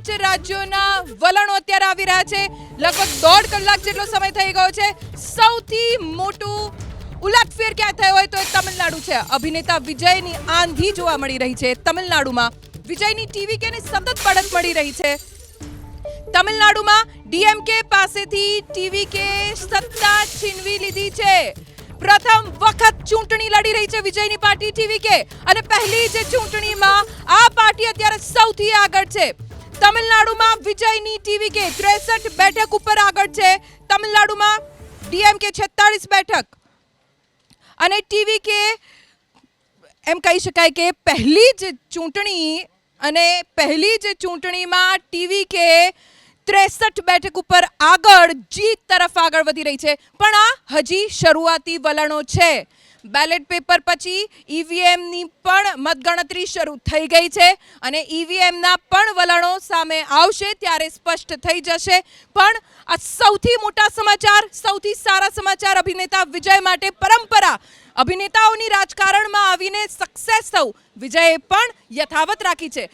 પાંચ રાજ્યોના વલણો અત્યારે આવી રહ્યા છે. લગભગ 1.5 કલાક જેટલો સમય થઈ ગયો છે. સૌથી મોટું ઉલટફેર ક્યાં થયો હોય તો એ તમિલનાડુ છે. અભિનેતા વિજયની આંધી જોવા મળી રહી છે તમિલનાડુમાં. વિજયની ટીવીકેને સતત બઢત મળી રહી છે. તમિલનાડુમાં ડીએમકે પાસેથી ટીવીકે સત્તા છીનવી લીધી છે. પ્રથમ વખત ચૂંટણી લડી રહી છે વિજયની પાર્ટી ટીવીકે અને પહેલી જે ચૂંટણીમાં આ પાર્ટી અત્યારે સૌથી આગળ છે. તમિલનાડુમાં વિજયની ટીવીકે 63 બેઠક ઉપર આગળ છે. તમિલનાડુમાં ડીએમકે 46 બેઠક અને ટીવીકે એમ કહી શકાય કે પહેલી જ ચૂંટણી અને પહેલી જ ચૂંટણીમાં ટીવીકે 63 બેઠક ઉપર આગળ જીત તરફ આગળ વધી રહી છે. પણ આ હજી શરૂઆતી વલણો છે. બેલેટ પેપર પછી ઈવીએમની પણ મતગણતરી શરૂ થઈ ગઈ છે અને ઈવીએમના પણ વલણો સામે આવશે ત્યારે સ્પષ્ટ થઈ જશે. પણ આ સૌથી મોટા સમાચાર, સૌથી સારા સમાચાર અભિનેતા વિજય માટે. પરંપરા અભિનેતાઓની રાજકારણમાં આવીને સક્સેસ થવું વિજયે પણ યથાવત રાખી છે.